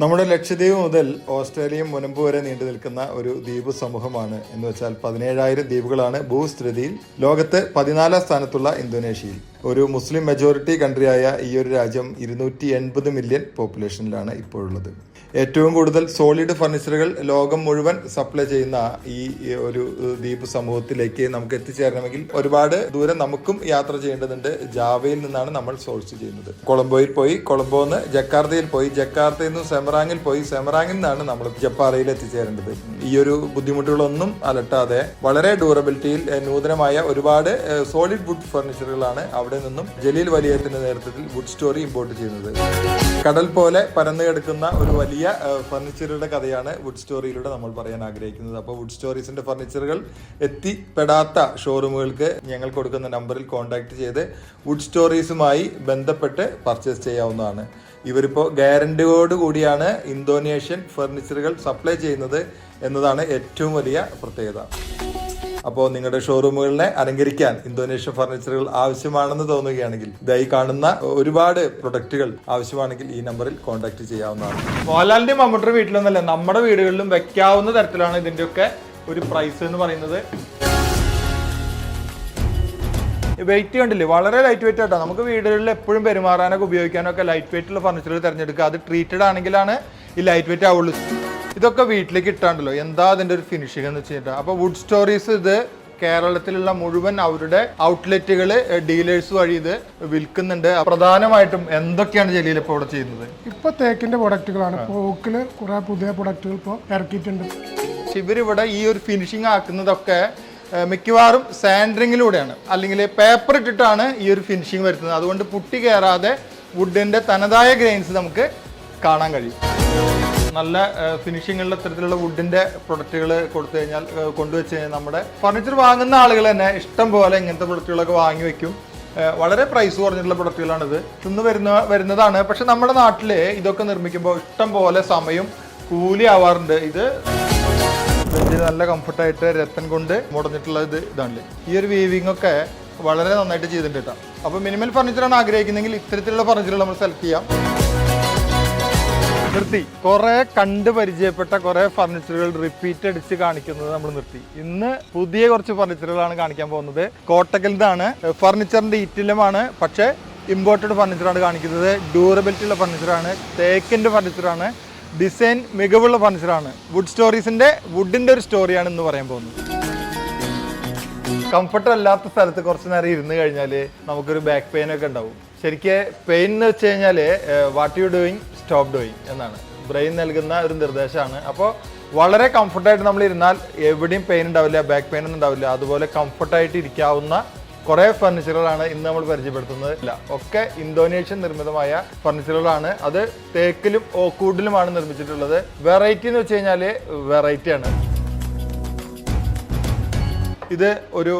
നമ്മുടെ ലക്ഷദ്വീപ് മുതൽ ഓസ്ട്രേലിയയും മുനമ്പ് വരെ നീണ്ടു നിൽക്കുന്ന ഒരു ദ്വീപ് സമൂഹമാണ്. എന്ന് വെച്ചാൽ 17,000 ദ്വീപുകളാണ് ഭൂസ്ഥിതിയിൽ. ലോകത്ത് 14ാം സ്ഥാനത്തുള്ള ഇന്തോനേഷ്യയിൽ ഒരു മുസ്ലിം മെജോറിറ്റി കൺട്രിയായ ഈ ഒരു രാജ്യം 280 മില്യൺ പോപ്പുലേഷനിലാണ് ഇപ്പോഴുള്ളത്. ഏറ്റവും കൂടുതൽ സോളിഡ് ഫർണിച്ചറുകൾ ലോകം മുഴുവൻ സപ്ലൈ ചെയ്യുന്ന ഈ ഒരു ദ്വീപ് സമൂഹത്തിലേക്ക് നമുക്ക് എത്തിച്ചേരണമെങ്കിൽ ഒരുപാട് ദൂരം നമുക്കും യാത്ര ചെയ്യേണ്ടതുണ്ട്. ജാവയിൽ നിന്നാണ് നമ്മൾ സോഴ്സ് ചെയ്യുന്നത്. കൊളംബോയിൽ പോയി, കൊളംബോന്ന് ജക്കാർത്തയിൽ പോയി, ജക്കാർത്തയിൽ നിന്ന് സെമറാങ്ങിൽ പോയി, സെമറാങ്ങിൽ നിന്നാണ് നമ്മൾ ജപ്പാറയിൽ എത്തിച്ചേരേണ്ടത്. ഈ ഒരു ബുദ്ധിമുട്ടുകളൊന്നും അലട്ടാതെ വളരെ ഡ്യൂറബിലിറ്റിയിൽ നൂതനമായ ഒരുപാട് സോളിഡ് വുഡ് ഫർണിച്ചറുകളാണ് അവിടെ നിന്നും ജലീൽ വലിയത്തിന്റെ നേതൃത്വത്തിൽ വുഡ് സ്റ്റോറി ഇമ്പോർട്ട് ചെയ്യുന്നത്. കടൽ പോലെ പരന്നു കിടക്കുന്ന ഒരു വലിയ ഫർണിച്ചറുടെ കഥയാണ് വുഡ് സ്റ്റോറിയിലൂടെ നമ്മൾ പറയാൻ ആഗ്രഹിക്കുന്നത്. അപ്പോൾ വുഡ് സ്റ്റോറീസിന്റെ ഫർണിച്ചറുകൾ എത്തിപ്പെടാത്ത ഷോറൂമുകൾക്ക് ഞങ്ങൾ കൊടുക്കുന്ന നമ്പറിൽ കോൺടാക്ട് ചെയ്ത് വുഡ് സ്റ്റോറീസുമായി ബന്ധപ്പെട്ട് പർച്ചേസ് ചെയ്യാവുന്നതാണ്. ഇവരിപ്പോൾ ഗ്യാരണ്ടിയോട് കൂടിയാണ് ഇന്തോനേഷ്യൻ ഫർണിച്ചറുകൾ സപ്ലൈ ചെയ്യുന്നത് എന്നതാണ് ഏറ്റവും വലിയ പ്രത്യേകത. അപ്പോൾ നിങ്ങളുടെ ഷോറൂമുകളിനെ അലങ്കരിക്കാൻ ഇന്തോനേഷ്യൻ ഫർണിച്ചറുകൾ ആവശ്യമാണെന്ന് തോന്നുകയാണെങ്കിൽ ഇതായി കാണുന്ന ഒരുപാട് പ്രൊഡക്റ്റുകൾ ആവശ്യമാണെങ്കിൽ ഈ നമ്പറിൽ കോൺടാക്ട് ചെയ്യാവുന്നതാണ്. മോഹൻലാലിന്റെ മമ്മൂട്ടിയുടെ വീട്ടിലൊന്നല്ല, നമ്മുടെ വീടുകളിലും വെക്കാവുന്ന തരത്തിലാണ് ഇതിന്റെയൊക്കെ ഒരു പ്രൈസ് എന്ന് പറയുന്നത്. വെയിറ്റ് കണ്ടില്ലേ, വളരെ ലൈറ്റ് വെയിറ്റ് ആട്ടോ. നമുക്ക് വീടുകളിൽ എപ്പോഴും പെരുമാറാനൊക്കെ ഉപയോഗിക്കാനൊക്കെ ലൈറ്റ് വെയിറ്റുള്ള ഫർണിച്ചറുകൾ തിരഞ്ഞെടുക്കുക. അത് ട്രീറ്റഡ് ആണെങ്കിലാണ് ഈ ലൈറ്റ് വെയിറ്റ് ആവുള്ളൂ. ഇതൊക്കെ വീട്ടിലേക്ക് ഇട്ടാണ്ടല്ലോ, എന്താ അതിൻ്റെ ഒരു ഫിനിഷിംഗ് എന്ന് വെച്ചിട്ട്. അപ്പോൾ വുഡ് സ്റ്റോറീസ് ഇത് കേരളത്തിലുള്ള മുഴുവൻ അവരുടെ ഔട്ട്ലെറ്റുകൾ ഡീലേഴ്സ് വഴി ഇത് വിൽക്കുന്നുണ്ട്. പ്രധാനമായിട്ടും എന്തൊക്കെയാണ് ജലീൽ ഇപ്പോൾ ഇവിടെ ചെയ്യുന്നത്? ഇപ്പോൾ തേക്കിന്റെ പ്രൊഡക്റ്റുകളാണ്. ഓക്കിൽ കുറെ പുതിയ പ്രൊഡക്റ്റുകൾ ഇപ്പോൾ ഇറക്കിയിട്ടുണ്ട്. ഇവരിവിടെ ഈ ഒരു ഫിനിഷിംഗ് ആക്കുന്നതൊക്കെ മിക്കവാറും സാൻഡറിങ്ങിലൂടെയാണ്, അല്ലെങ്കിൽ പേപ്പർ ഇട്ടിട്ടാണ് ഈ ഒരു ഫിനിഷിംഗ് വരുത്തുന്നത്. അതുകൊണ്ട് പുട്ടി കയറാതെ വുഡിന്റെ തനതായ ഗ്രെയിൻസ് നമുക്ക് കാണാൻ കഴിയും. നല്ല ഫിനിഷിങ്ങുള്ള ഇത്തരത്തിലുള്ള വുഡിന്റെ പ്രൊഡക്റ്റുകൾ കൊടുത്തു കഴിഞ്ഞാൽ, കൊണ്ടുവച്ച് കഴിഞ്ഞാൽ നമ്മുടെ ഫർണിച്ചർ വാങ്ങുന്ന ആളുകൾ തന്നെ ഇഷ്ടം പോലെ ഇങ്ങനത്തെ പ്രൊഡക്റ്റുകളൊക്കെ വാങ്ങി വെക്കും. വളരെ പ്രൈസ് കുറഞ്ഞിട്ടുള്ള പ്രൊഡക്റ്റുകളാണിത്. ഇന്ന് വരുന്നതാണ്. പക്ഷെ നമ്മുടെ നാട്ടിൽ ഇതൊക്കെ നിർമ്മിക്കുമ്പോൾ ഇഷ്ടം പോലെ സമയം കൂലി ആവാറുണ്ട്. ഇത് നല്ല കംഫർട്ടായിട്ട് രത്തൻ കൊണ്ട് മുടഞ്ഞിട്ടുള്ള ഇതാണല്ലേ. ഈ ഒരു വീവിംഗ് ഒക്കെ വളരെ നന്നായിട്ട് ചെയ്തിട്ടുണ്ട് കേട്ടോ. അപ്പോൾ മിനിമൽ ഫർണിച്ചറാണ് ആഗ്രഹിക്കുന്നെങ്കിൽ ഇത്തരത്തിലുള്ള ഫർണിച്ചറുകൾ നമ്മൾ സെലക്ട് ചെയ്യാം. നിർത്തി കുറെ കണ്ട് പരിചയപ്പെട്ട കുറെ ഫർണിച്ചറുകൾ റിപ്പീറ്റ് അടിച്ച് കാണിക്കുന്നത് നമ്മൾ നിർത്തി. ഇന്ന് പുതിയ കുറച്ച് ഫർണിച്ചറുകളാണ് കാണിക്കാൻ പോകുന്നത്. കോട്ടക്കലിതാണ്. ഫർണിച്ചറിന്റെ ഈറ്റില്ലമാണ്, പക്ഷേ ഇമ്പോർട്ടഡ് ഫർണിച്ചറാണ് കാണിക്കുന്നത്. ഡ്യൂറബിലിറ്റി ഉള്ള ഫർണിച്ചറാണ്, തേക്കിന്റെ ഫർണിച്ചറാണ്, ഡിസൈൻ മികവുള്ള ഫർണിച്ചറാണ്. വുഡ് സ്റ്റോറീസിന്റെ വുഡിന്റെ ഒരു സ്റ്റോറിയാണ് ഇന്ന് പറയാൻ പോകുന്നത്. കംഫർട്ട് അല്ലാത്ത സ്ഥലത്ത് കുറച്ച് നേരം ഇരുന്ന് കഴിഞ്ഞാൽ നമുക്കൊരു ബാക്ക് പെയിൻ ഒക്കെ ഉണ്ടാവും. ശരിക്കും പെയിൻ എന്ന് വെച്ച് കഴിഞ്ഞാൽ what you doing stop doing എന്നാണ് ബ്രെയിൻ നൽകുന്ന ഒരു നിർദ്ദേശമാണ്. അപ്പോൾ വളരെ കംഫർട്ടായിട്ട് നമ്മൾ ഇരുന്നാൽ എവിടെയും പെയിൻ ഉണ്ടാവില്ല, ബാക്ക് പെയിൻ ഒന്നും ഉണ്ടാവില്ല. അതുപോലെ കംഫർട്ടായിട്ട് ഇരിക്കാവുന്ന കുറേ ഫർണിച്ചറുകളാണ് ഇന്ന് നമ്മൾ പരിചയപ്പെടുത്തുന്നത്. ഒക്കെ ഇന്തോനേഷ്യൻ നിർമ്മിതമായ ഫർണിച്ചറുകളാണ്. അത് തേക്കിലും ഓക്ക്വുഡിലുമാണ് നിർമ്മിച്ചിട്ടുള്ളത്. വെറൈറ്റി എന്ന് വെച്ച് കഴിഞ്ഞാൽ വെറൈറ്റിയാണ്. ഇത് ഒരു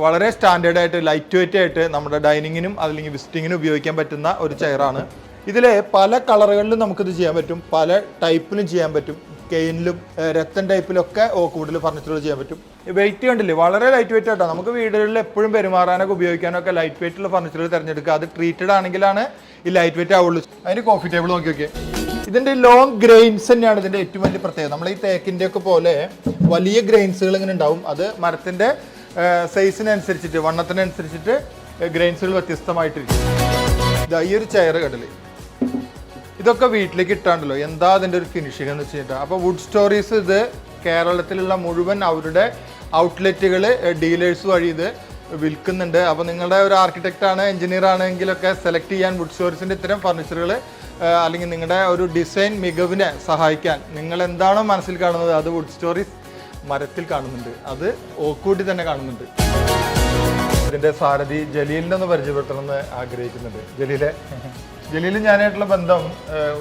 വളരെ സ്റ്റാൻഡേർഡ് ആയിട്ട് ലൈറ്റ് വെയിറ്റ് ആയിട്ട് നമ്മുടെ ഡൈനിങ്ങിനും അല്ലെങ്കിൽ വിസിറ്റിങ്ങിനും ഉപയോഗിക്കാൻ പറ്റുന്ന ഒരു ചെയറാണ്. ഇതിൽ പല കളറുകളിലും നമുക്കിത് ചെയ്യാൻ പറ്റും, പല ടൈപ്പിലും ചെയ്യാൻ പറ്റും. കെയിനിലും രത്തൻ ടൈപ്പിലൊക്കെ ഓക്ക്വുഡിൽ ഫർണിച്ചറുകൾ ചെയ്യാൻ പറ്റും. വെയിറ്റ് കണ്ടില്ലേ, വളരെ ലൈറ്റ് വെയിറ്റ് ആട്ടോ. നമുക്ക് വീടുകളിൽ എപ്പോഴും പെരുമാറാനൊക്കെ ഉപയോഗിക്കാനൊക്കെ ലൈറ്റ് വെയിറ്റുള്ള ഫർണിച്ചറുകൾ തിരഞ്ഞെടുക്കുക. അത് ട്രീറ്റഡ് ആണെങ്കിലാണ് ഈ ലൈറ്റ് വെയിറ്റ് ആവുള്ളൂ. അതിന് കോഫി ടേബിൾ നോക്കിയൊക്കെ ഇതിന്റെ ലോങ് ഗ്രെയിൻസ് തന്നെയാണ് ഇതിന്റെ ഏറ്റവും വലിയ പ്രത്യേകത. നമ്മൾ ഈ തേക്കിന്റെ ഒക്കെ പോലെ വലിയ ഗ്രെയിൻസുകൾ ഇങ്ങനെ ഉണ്ടാവും. അത് മരത്തിന്റെ സൈസിനനുസരിച്ചിട്ട്, വണ്ണത്തിനനുസരിച്ചിട്ട് ഗ്രെയിൻസുകൾ വ്യത്യസ്തമായിട്ടിരിക്കും. ഈ ഒരു ചെയർ കണ്ടില്ലേ, ഇതൊക്കെ വീട്ടിലേക്ക് ഇട്ടാണ്ടല്ലോ, എന്താ അതിൻ്റെ ഒരു ഫിനിഷിംഗ് എന്ന് വെച്ചിട്ട്. അപ്പോൾ വുഡ് സ്റ്റോറീസ് ഇത് കേരളത്തിലുള്ള മുഴുവൻ അവരുടെ ഔട്ട്ലെറ്റുകൾ ഡീലേഴ്സ് വഴി ഇത് വിൽക്കുന്നുണ്ട്. അപ്പോൾ നിങ്ങളുടെ ഒരു ആർക്കിടെക്റ്റാണ്, എഞ്ചിനീയർ ആണെങ്കിലൊക്കെ സെലക്ട് ചെയ്യാൻ വുഡ് സ്റ്റോറീസിൻ്റെ ഇത്തരം ഫർണിച്ചറുകൾ, അല്ലെങ്കിൽ നിങ്ങളുടെ ഒരു ഡിസൈൻ മികവിനെ സഹായിക്കാൻ നിങ്ങൾ എന്താണോ മനസ്സിൽ കാണുന്നത് അത് വുഡ് സ്റ്റോറീസ് മരത്തിൽ കാണുന്നുണ്ട്, അത് ഓക്ക്വുഡിൽ തന്നെ കാണുന്നുണ്ട്. ഇതിൻ്റെ സാരഥി ജലീലിനെ ഒന്ന് പരിചയപ്പെടുത്തണമെന്ന് ആഗ്രഹിക്കുന്നുണ്ട്. ജലീലും ഞാനായിട്ടുള്ള ബന്ധം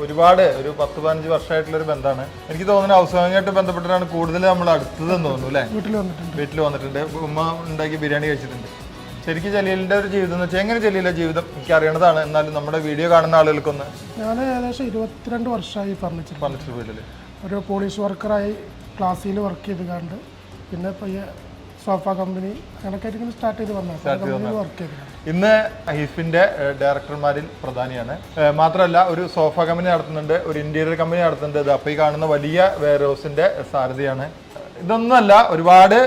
ഒരുപാട് ഒരു 10-15 വർഷമായിട്ടുള്ളൊരു ബന്ധമാണ്. എനിക്ക് തോന്നുന്നു ഹൗസ് വാമിങ്ങായിട്ട് ബന്ധപ്പെട്ടിട്ടാണ് കൂടുതൽ നമ്മൾ അടുത്തതെന്ന് തോന്നുന്നു അല്ലേ? വീട്ടിൽ വന്നിട്ടുണ്ട്, ഉമ്മ ഉണ്ടാക്കി ബിരിയാണി കഴിച്ചിട്ടുണ്ട്. ശരിക്കും ജലീലിൻ്റെ ഒരു ജീവിതം എന്ന് വെച്ചാൽ എങ്ങനെ ജലീലിൻ്റെ ജീവിതം എനിക്ക് അറിയണതാണ്. എന്നാലും നമ്മുടെ വീഡിയോ കാണുന്ന ആളുകൾക്കൊന്ന്. ഞാൻ ഏകദേശം 22 വർഷമായി ഫർണിച്ചർ ഫീൽഡിൽ ഒരു പോലീസ് വർക്കറായി ക്ലാസ്സിൽ വർക്ക് ചെയ്ത് കണ്ട് പിന്നെ സോഫ കമ്പനി അങ്ങനെയൊക്കെ ആയിട്ട് ഇങ്ങനെ സ്റ്റാർട്ട് ചെയ്ത് വന്നത് കമ്പനിയിൽ വർക്ക് ചെയ്തിട്ടുണ്ട്. ഇന്ന് ഹീഫിന്റെ ഡയറക്ടർമാരിൽ പ്രധാനിയാണ്. മാത്രമല്ല ഒരു സോഫ കമ്പനി നടത്തുന്നുണ്ട്, ഒരു ഇന്റീരിയർ കമ്പനി നടത്തുന്നുണ്ട്. ഇത് അപ്പോൾ ഈ കാണുന്ന വലിയ വെയർഹൗസിന്റെ സാരഥിയാണ്. ഇതൊന്നുമല്ല, ഒരുപാട്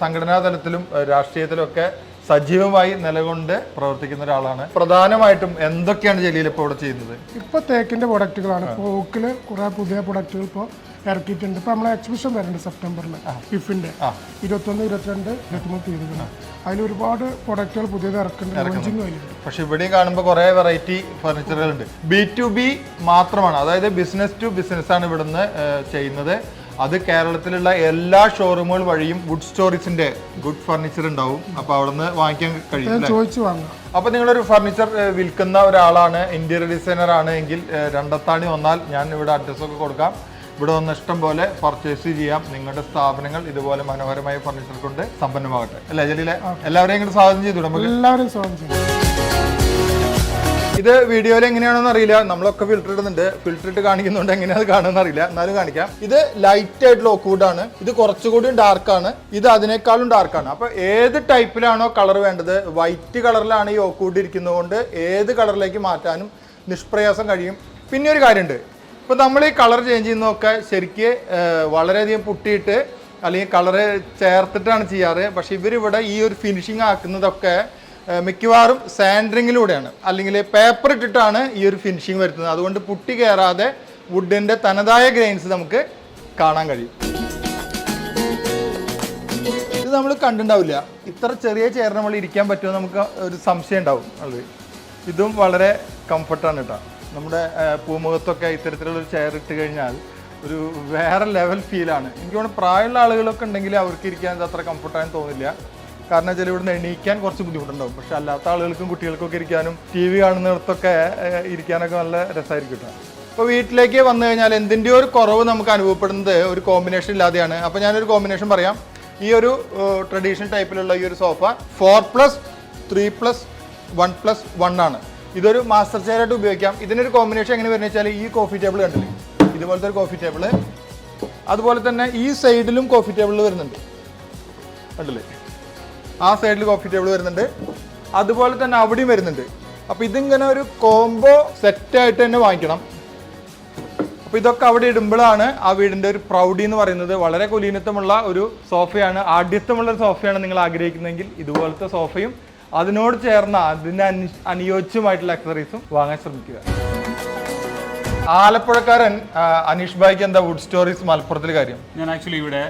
സംഘടനാ തലത്തിലും രാഷ്ട്രീയത്തിലും ഒക്കെ സജീവമായി നിലകൊണ്ട് പ്രവർത്തിക്കുന്ന ഒരാളാണ്. പ്രധാനമായിട്ടും എന്തൊക്കെയാണ് ജലീൽ ഇപ്പോൾ ഇവിടെ ചെയ്യുന്നത്? ഇപ്പോൾ തേക്കിന്റെ പ്രൊഡക്റ്റുകളാണ്. ഇപ്പോൾ ഓക്കിൽ കുറേ പുതിയ പ്രൊഡക്റ്റുകൾ ഇപ്പോൾ ഇറക്കിയിട്ടുണ്ട്. ഇപ്പോൾ നമ്മളെ എക്സിബിഷൻ വരുന്നുണ്ട് സെപ്റ്റംബറിൽ ഇഫിന്റെ 21, 22, 23 തീയതികൾ. അതിൽ ഒരുപാട് പ്രൊഡക്റ്റുകൾ പുതിയത് ഇറക്കുന്നുണ്ട്. പക്ഷെ ഇവിടെ കാണുമ്പോൾ കുറെ വെറൈറ്റി ഫർണിച്ചറുകളുണ്ട്. B2B മാത്രമാണ്, അതായത് ബിസിനസ് ടു ബിസിനസ് ആണ് ഇവിടുന്ന് ചെയ്യുന്നത്. അത് കേരളത്തിലുള്ള എല്ലാ ഷോറൂമുകൾ വഴിയും വുഡ് സ്റ്റോറീസിന്റെ ഗുഡ് ഫർണിച്ചർ ഉണ്ടാവും. അപ്പൊ അവിടെ നിന്ന് വാങ്ങിക്കാൻ കഴിയും, ചോദിച്ചു വാങ്ങാം. അപ്പൊ നിങ്ങളൊരു ഫർണിച്ചർ വിൽക്കുന്ന ഒരാളാണ്, ഇന്റീരിയർ ഡിസൈനർ ആണ് എങ്കിൽ രണ്ടത്താണി വന്നാൽ ഞാൻ ഇവിടെ അഡ്രസ്സൊക്കെ കൊടുക്കാം. ഇവിടെ വന്ന് ഇഷ്ടം പോലെ പർച്ചേസ് ചെയ്യാം. നിങ്ങളുടെ സ്ഥാപനങ്ങൾ ഇതുപോലെ മനോഹരമായ ഫർണിച്ചർ കൊണ്ട് സമ്പന്നമാകട്ടെ. അല്ലേ ജലീലെ? എല്ലാവരെയും ഇങ്ങോട്ട് സ്വാഗതം ചെയ്തു. എല്ലാവരും സ്വാഗതം ചെയ്തു. ഇത് വീഡിയോയിൽ എങ്ങനെയാണെന്ന് അറിയില്ല, നമ്മളൊക്കെ ഫിൽറ്റർ ഇടുന്നുണ്ട്. ഫിൽറ്റർ ഇട്ട് കാണിക്കുന്നുണ്ട്, എങ്ങനെയാണ് കാണുമെന്ന് അറിയില്ല, എന്നാലും കാണിക്കാം. ഇത് ലൈറ്റ് ആയിട്ടുള്ള ഓക്ക്വുഡ് ആണ്. ഇത് കുറച്ചുകൂടി ഡാർക്കാണ്, ഇത് അതിനേക്കാളും ഡാർക്കാണ്. അപ്പൊ ഏത് ടൈപ്പിലാണോ കളർ വേണ്ടത്, വൈറ്റ് കളറിലാണ് ഈ ഓക്ക്വുഡ് ഇരിക്കുന്നതുകൊണ്ട് ഏത് കളറിലേക്ക് മാറ്റാനും നിഷ്പ്രയാസം കഴിയും. പിന്നെ ഒരു കാര്യമുണ്ട്, ഇപ്പൊ നമ്മൾ ഈ കളർ ചേഞ്ച് ചെയ്യുന്നതൊക്കെ ശരിക്ക് വളരെയധികം പുട്ടിയിട്ട് അല്ലെങ്കിൽ കളറ് ചേർത്തിട്ടാണ് ചെയ്യാറ്. പക്ഷെ ഇവരിവിടെ ഈ ഒരു ഫിനിഷിങ് ആക്കുന്നതൊക്കെ മിക്കവാറും സാൻഡറിങ്ങിലൂടെയാണ്, അല്ലെങ്കിൽ പേപ്പർ ഇട്ടിട്ടാണ് ഈ ഒരു ഫിനിഷിങ് വരുത്തുന്നത്. അതുകൊണ്ട് പുട്ടി കയറാതെ വുഡിന്റെ തനതായ ഗ്രെയിൻസ് നമുക്ക് കാണാൻ കഴിയും. ഇത് നമ്മൾ കണ്ടിട്ടുണ്ടാവില്ല, ഇത്ര ചെറിയ ചെയർ നമ്മൾ ഇരിക്കാൻ പറ്റുമോ നമുക്ക് ഒരു സംശയം ഉണ്ടാവും. അത് ഇതും വളരെ കംഫർട്ടാണ് കേട്ടോ. നമ്മുടെ പൂമുഖത്തൊക്കെ ഇത്തരത്തിലുള്ളൊരു ചെയർ ഇട്ട് കഴിഞ്ഞാൽ ഒരു വേറെ ലെവൽ ഫീലാണ്. എനിക്ക് തോന്നുന്നു പ്രായമുള്ള ആളുകളൊക്കെ ഉണ്ടെങ്കിൽ അവർക്ക് ഇരിക്കാൻ ഇത് അത്ര കംഫർട്ടാണെന്ന് തോന്നില്ല. കാരണം വെച്ചാൽ ഇവിടുന്ന് എണീക്കാൻ കുറച്ച് ബുദ്ധിമുട്ടുണ്ടാവും. പക്ഷെ അല്ലാത്ത ആളുകൾക്കും കുട്ടികൾക്കൊക്കെ ഇരിക്കാനും TV കാണുന്നിടത്തൊക്കെ ഇരിക്കാനൊക്കെ നല്ല രസമായിരിക്കും കേട്ടോ. അപ്പോൾ വീട്ടിലേക്ക് വന്നു കഴിഞ്ഞാൽ എന്തിൻ്റെ ഒരു കുറവ് നമുക്ക് അനുഭവപ്പെടുന്നത് ഒരു കോമ്പിനേഷൻ ഇല്ലാതെയാണ്. അപ്പോൾ ഞാനൊരു കോമ്പിനേഷൻ പറയാം. ഈ ഒരു ട്രഡീഷണൽ ടൈപ്പിലുള്ള ഈ ഒരു സോഫ 4+3+1+1 ആണ്. ഇതൊരു മാസ്റ്റർ ചെയറായിട്ട് ഉപയോഗിക്കാം. ഇതിനൊരു കോമ്പിനേഷൻ എങ്ങനെ വരുന്നത് വെച്ചാൽ ഈ കോഫി ടേബിൾ കണ്ടില്ലേ, ഇതുപോലത്തെ ഒരു കോഫി ടേബിള്, അതുപോലെ തന്നെ ഈ സൈഡിലും കോഫി ടേബിൾ വരുന്നുണ്ട്, കണ്ടില്ലേ? ആ സൈഡിൽ കോഫി ടേബിൾ വരുന്നുണ്ട്, അതുപോലെ തന്നെ അവിടെയും വരുന്നുണ്ട്. അപ്പോൾ ഇതിങ്ങനെ ഒരു കോംബോ സെറ്റായിട്ട് തന്നെ വാങ്ങിക്കണം. അപ്പോൾ ഇതൊക്കെ അവിടെ ഇടുമ്പോഴാണ് ആ വീടിൻ്റെ ഒരു പ്രൗഡി എന്ന് പറയുന്നത്. വളരെ കുലീനത്വമുള്ള ഒരു സോഫയാണ്, ആഢ്യത്വമുള്ള ഒരു സോഫയാണ് നിങ്ങൾ ആഗ്രഹിക്കുന്നതെങ്കിൽ ഇതുപോലത്തെ സോഫയും അതിനോട് ചേർന്ന അതിന് അനുയോജ്യമായിട്ടുള്ള അക്സസറീസും വാങ്ങാൻ ശ്രമിക്കുക. ആലപ്പുഴക്കാരൻ അനീഷ് ഭായിക്ക് എന്താ വുഡ് സ്റ്റോറീസ് മലപ്പുറത്തിലെ കാര്യം? ഞാൻ ആക്ച്വലി ഇവിടെ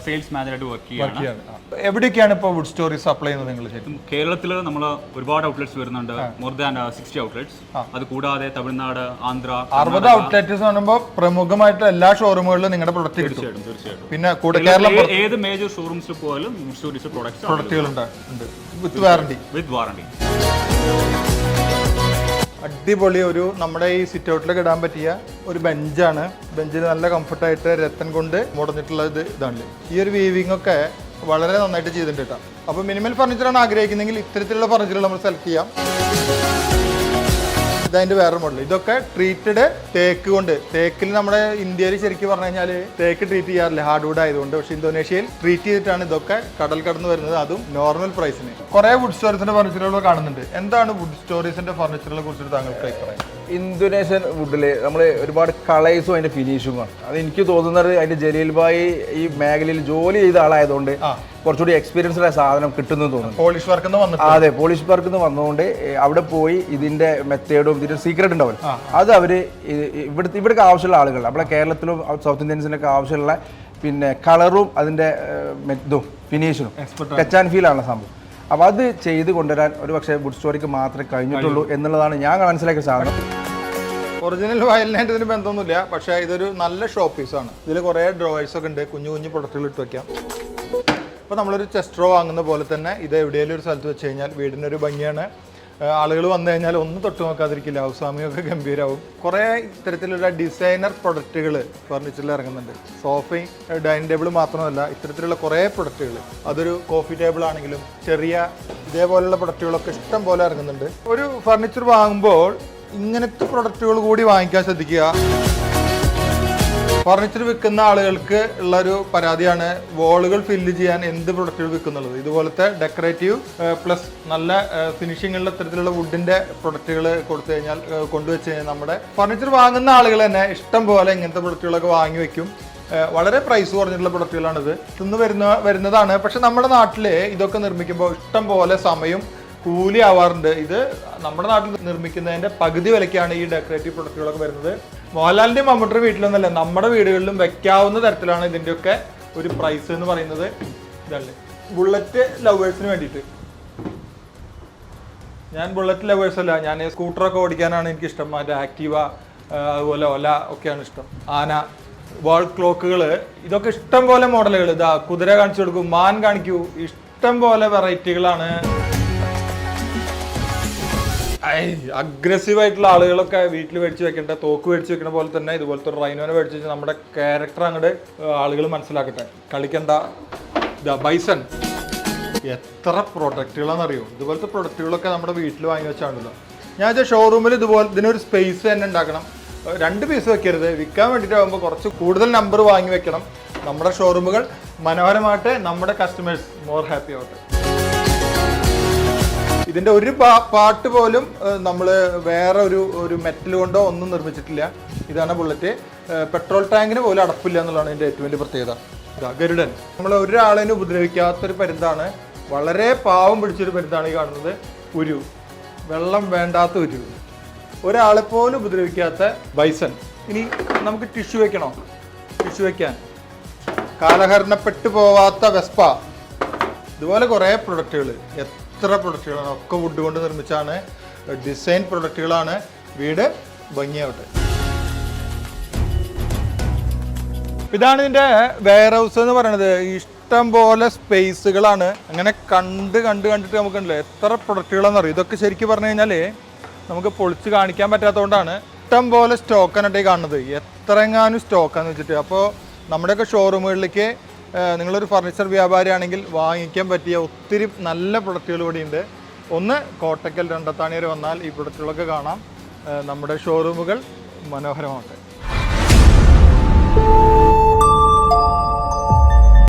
സെയിൽസ് മാനേജറായിട്ട് വർക്ക് ചെയ്യാണ്. എവിടേക്കാണ് ഇപ്പോൾ വുഡ് സ്റ്റോറീസ് സപ്ലൈ ചെയ്യുന്നത് നിങ്ങൾ? ശരിക്കും കേരളത്തിൽ നമ്മൾ ഒരുപാട് ഔട്ട്ലെറ്റ്സ് വരുന്നുണ്ട്, മോർ ദാൻ 60 ഔട്ട്ലെറ്റ്സ്. അത് കൂടാതെ തമിഴ്നാട്, ആന്ധ്ര, 60 ഔട്ട്ലെറ്റ്സ് പറയുമ്പോൾ പ്രമുഖമായിട്ടുള്ള എല്ലാ ഷോറൂമുകളിലും നിങ്ങളുടെ പ്രൊഡക്റ്റ് തീർച്ചയായിട്ടും. പിന്നെ കൂടെ കേരളം ഏത് മേജർ ഷോറൂംസിൽ പോയാലും വുഡ് സ്റ്റോറീസ് പ്രൊഡക്റ്റുകൾ ഉണ്ട് വിത്ത് വാറണ്ടി. അടിപൊളി ഒരു നമ്മുടെ ഈ സിറ്റ് ഔട്ടിലൊക്കെ ഇടാൻ പറ്റിയ ഒരു ബെഞ്ചാണ്. ബെഞ്ചിൽ നല്ല കംഫർട്ടായിട്ട് രത്തൻ കൊണ്ട് മുടഞ്ഞിട്ടുള്ള ഇതാണ്. ഈ ഒരു വീവിംഗ് ഒക്കെ വളരെ നന്നായിട്ട് ചെയ്തിട്ടുണ്ട് കേട്ടോ. അപ്പോൾ മിനിമൽ ഫർണിച്ചറാണ് ആഗ്രഹിക്കുന്നതെങ്കിൽ ഇത്തരത്തിലുള്ള ഫർണിച്ചറുകൾ നമ്മൾ സെലക്ട് ചെയ്യാം. ഇതതിൻ്റെ വേറെ മോഡൽ. ഇതൊക്കെ ട്രീറ്റഡ് തേക്ക് കൊണ്ട്. തേക്കിൽ നമ്മുടെ ഇന്ത്യയിൽ ശരിക്കും പറഞ്ഞു കഴിഞ്ഞാൽ തേക്ക് ട്രീറ്റ് ചെയ്യാറില്ല, ഹാർഡ്വുഡ് ആയതുകൊണ്ട്. പക്ഷേ ഇന്തോനേഷ്യയിൽ ട്രീറ്റ് ചെയ്തിട്ടാണ് ഇതൊക്കെ കടൽ കടന്ന് വരുന്നത്, അതും നോർമൽ പ്രൈസിന്. കുറേ വുഡ് സ്റ്റോറീസിന്റെ ഫർണിച്ചറുകൾ കാണുന്നുണ്ട്. എന്താണ് വുഡ് സ്റ്റോറീസിന്റെ ഫർണിച്ചറുകളെ കുറിച്ചിട്ട് താങ്കൾക്ക് അഭിപ്രായം? ഇന്തോനേഷ്യൻ വുഡിൽ നമ്മൾ ഒരുപാട് കളേഴ്സും അതിന്റെ ഫിനിഷിങ്ങും. അത് എനിക്ക് തോന്നുന്നത് അതിന്റെ ജലീൽ ഭായി ഈ മേഖലയിൽ ജോലി ചെയ്ത ആളായതുകൊണ്ട് കുറച്ചുകൂടി എക്സ്പീരിയൻസ്ഡ് സാധനം കിട്ടുന്നു തോന്നുന്നു. പോളിഷ് വർക്ക് അതെ, പോളിഷ് വർക്ക് വന്നുകൊണ്ട് അവിടെ പോയി ഇതിന്റെ മെത്തേഡും ഇതിന്റെ സീക്രട്ട് ഉണ്ടാവും. അത് അവര് ഇവിടേക്ക് ആവശ്യമുള്ള ആളുകൾ, നമ്മളെ കേരളത്തിലും സൗത്ത് ഇന്ത്യൻസിനൊക്കെ ആവശ്യമുള്ള പിന്നെ കളറും അതിന്റെ ഇതും ഫിനിഷിനും ടച്ച് ആൻഡ് ഫീൽ ആണ് സംഭവം. അപ്പോൾ അത് ചെയ്ത് കൊണ്ടുവരാൻ ഒരു പക്ഷേ വുഡ് സ്റ്റോറിക്ക് മാത്രമേ കഴിഞ്ഞിട്ടുള്ളൂ എന്നുള്ളതാണ് ഞാൻ മനസ്സിലാക്കിയ സാധനം. ഒറിജിനൽ വയലിനായിട്ട് ഇതിന് ബന്ധമൊന്നുമില്ല, പക്ഷേ ഇതൊരു നല്ല ഷോ പീസാണ്. ഇതിൽ കുറേ ഡ്രോവേഴ്സൊക്കെ ഉണ്ട്, കുഞ്ഞു കുഞ്ഞു പ്രൊഡക്റ്റുകൾ ഇട്ട് വയ്ക്കാം. അപ്പോൾ നമ്മളൊരു ചെസ്റ്റ് ഡ്രോ വാങ്ങുന്ന പോലെ തന്നെ ഇത് എവിടെയെങ്കിലും ഒരു സ്ഥലത്ത് വെച്ച് കഴിഞ്ഞാൽ വീടിനൊരു ഭംഗിയാണ്. ആളുകൾ വന്നു കഴിഞ്ഞാൽ ഒന്നും തൊട്ട് നോക്കാതിരിക്കില്ല, ഹൗസ്വാമിയൊക്കെ ഗംഭീരമാവും. കുറേ ഇത്തരത്തിലുള്ള ഡിസൈനർ പ്രൊഡക്റ്റുകൾ ഫർണിച്ചറിൽ ഇറങ്ങുന്നുണ്ട്. സോഫയും ഡൈനിങ് ടേബിൾ മാത്രമല്ല, ഇത്തരത്തിലുള്ള കുറേ പ്രൊഡക്റ്റുകൾ, അതൊരു കോഫി ടേബിൾ ആണെങ്കിലും ചെറിയ ഇതേപോലെയുള്ള പ്രൊഡക്റ്റുകളൊക്കെ ഇഷ്ടം പോലെ ഇറങ്ങുന്നുണ്ട്. ഒരു ഫർണിച്ചർ വാങ്ങുമ്പോൾ ഇങ്ങനത്തെ പ്രൊഡക്റ്റുകൾ കൂടി വാങ്ങിക്കാൻ ശ്രദ്ധിക്കുക. ഫർണിച്ചർ വിൽക്കുന്ന ആളുകൾക്ക് ഉള്ളൊരു പരാതിയാണ് വാളുകൾ ഫില്ല് ചെയ്യാൻ എന്ത് പ്രൊഡക്റ്റുകൾ വിൽക്കുന്നുള്ളത്. ഇതുപോലത്തെ ഡെക്കറേറ്റീവ് പ്ലസ് നല്ല ഫിനിഷിങ്ങുള്ള ഇത്തരത്തിലുള്ള വുഡിന്റെ പ്രൊഡക്റ്റുകൾ കൊടുത്തു കഴിഞ്ഞാൽ കൊണ്ടുവച്ച് കഴിഞ്ഞാൽ നമ്മുടെ ഫർണിച്ചർ വാങ്ങുന്ന ആളുകൾ തന്നെ ഇഷ്ടം പോലെ ഇങ്ങനത്തെ പ്രൊഡക്റ്റുകളൊക്കെ വാങ്ങി വെക്കും. വളരെ പ്രൈസ് കുറഞ്ഞിട്ടുള്ള പ്രൊഡക്റ്റുകളാണിത്. ഇന്ന് വരുന്നതാണ്. പക്ഷെ നമ്മുടെ നാട്ടിൽ ഇതൊക്കെ നിർമ്മിക്കുമ്പോൾ ഇഷ്ടം പോലെ സമയം കൂലി ആവാറുണ്ട്. ഇത് നമ്മുടെ നാട്ടിൽ നിർമ്മിക്കുന്നതിൻ്റെ പകുതി വിലയ്ക്കാണ് ഈ ഡെക്കറേറ്റീവ് പ്രൊഡക്റ്റുകളൊക്കെ വരുന്നത്. മോഹൻലാലിൻ്റെയും മമ്മൂട്ടിയുടെ വീട്ടിലൊന്നല്ല, നമ്മുടെ വീടുകളിലും വെക്കാവുന്ന തരത്തിലാണ് ഇതിൻ്റെയൊക്കെ ഒരു പ്രൈസ് എന്ന് പറയുന്നത്. ഇതല്ലേ ബുള്ളറ്റ് ലവേഴ്സിന് വേണ്ടിയിട്ട്. ഞാൻ ബുള്ളറ്റ് ലവേഴ്സ് അല്ല, ഞാൻ സ്കൂട്ടറൊക്കെ ഓടിക്കാനാണ് എനിക്കിഷ്ടം. മറ്റേ ആക്റ്റീവ അതുപോലെ ഒല ഒക്കെയാണ് ഇഷ്ടം. ആന, വാൾ ക്ലോക്കുകൾ, ഇതൊക്കെ ഇഷ്ടം പോലെ മോഡലുകൾ. ഇതാ കുതിര കാണിച്ചു കൊടുക്കും, മാൻ കാണിക്കൂ, ഇഷ്ടം പോലെ വെറൈറ്റികളാണ്. അഗ്രസീവ് ആയിട്ടുള്ള ആളുകളൊക്കെ വീട്ടിൽ മേടിച്ച് വെക്കേണ്ട, തോക്ക് മേടിച്ച് വെക്കുന്ന പോലെ തന്നെ ഇതുപോലത്തെ ഒരു റൈനോനെ മേടിച്ച് വെച്ചാൽ നമ്മുടെ ക്യാരക്ടർ അങ്ങോട്ട് ആളുകൾ മനസ്സിലാക്കട്ടെ. കളിക്കണ്ട. ഇതാ ബൈസൺ, എത്ര പ്രൊഡക്റ്റുകളാണെന്നറിയോ? ഇതുപോലത്തെ പ്രൊഡക്റ്റുകളൊക്കെ നമ്മുടെ വീട്ടിൽ വാങ്ങി വെച്ചാണല്ലോ. ഞാൻ ഷോറൂമിൽ ഇതുപോലെ ഇതിനൊരു സ്പേസ് തന്നെ ഉണ്ടാക്കണം. 2 പീസ് വെക്കരുത്. വിൽക്കാൻ വേണ്ടിയിട്ടാകുമ്പോൾ കുറച്ച് കൂടുതൽ നമ്പർ വാങ്ങി വെക്കണം. നമ്മുടെ ഷോറൂമുകൾ മനോഹരമായിട്ട്, നമ്മുടെ കസ്റ്റമേഴ്സ് മോർ ഹാപ്പി ആവട്ടെ. ഇതിൻ്റെ ഒരു പാർട്ട് പോലും നമ്മൾ വേറെ ഒരു മെറ്റൽ കൊണ്ടോ ഒന്നും നിർമ്മിച്ചിട്ടില്ല. ഇതാണ് ബുള്ളറ്റ്. പെട്രോൾ ടാങ്കിന് പോലും അടപ്പില്ല എന്നുള്ളതാണ് ഇതിൻ്റെ ഏറ്റവും വലിയ പ്രത്യേകത. ഇതാ ഗരുഡൻ, നമ്മൾ ഒരാളെയും ഉപദ്രവിക്കാത്തൊരു പരുന്താണ്. വളരെ പാവം പിടിച്ചൊരു പരുന്താണ് ഈ കാണുന്നത്. ഉരു, വെള്ളം വേണ്ടാത്ത ഉരു, ഒരാളെപ്പോലും ഉപദ്രവിക്കാത്ത ബൈസൺ. ഇനി നമുക്ക് ടിഷ്യൂ വെക്കണോ? ടിഷ്യൂ വെക്കാൻ കാലഹരണപ്പെട്ടു പോവാത്ത വെസ്പ. ഇതുപോലെ കുറേ പ്രൊഡക്റ്റുകൾ, എത്ര പ്രൊഡക്റ്റുകളാണ്. ഒക്കെ വുഡ് കൊണ്ട് നിർമ്മിച്ചാണ്, ഡിസൈൻ പ്രൊഡക്റ്റുകളാണ്. വീട് ഭംഗിയാവട്ടെ. ഇതാണ് ഇതിൻ്റെ വെയർ ഹൗസ് എന്ന് പറയുന്നത്. ഇഷ്ടം പോലെ സ്പേസുകളാണ്. അങ്ങനെ കണ്ടിട്ട് നമുക്കുണ്ടല്ലോ എത്ര പ്രൊഡക്റ്റുകളാണെന്ന് അറിയാം. ഇതൊക്കെ ശരിക്കും പറഞ്ഞു കഴിഞ്ഞാൽ നമുക്ക് പൊളിച്ച് കാണിക്കാൻ പറ്റാത്തതുകൊണ്ടാണ്. ഇഷ്ടം പോലെ സ്റ്റോക്കാണ് കാണുന്നത്. എത്രയെങ്ങാനും സ്റ്റോക്കാന്ന് വെച്ചിട്ട്. അപ്പോൾ നമ്മുടെയൊക്കെ ഷോറൂമുകളിലേക്ക് നിങ്ങളൊരു ഫർണിച്ചർ വ്യാപാരിയാണെങ്കിൽ വാങ്ങിക്കാൻ പറ്റിയ ഒത്തിരി നല്ല പ്രൊഡക്റ്റുകൾ കൂടിയുണ്ട്. ഒന്ന് കോട്ടക്കൽ രണ്ടത്താണി വരെ വന്നാൽ ഈ പ്രൊഡക്റ്റുകളൊക്കെ കാണാം. നമ്മുടെ ഷോറൂമുകൾ മനോഹരമാകട്ടെ.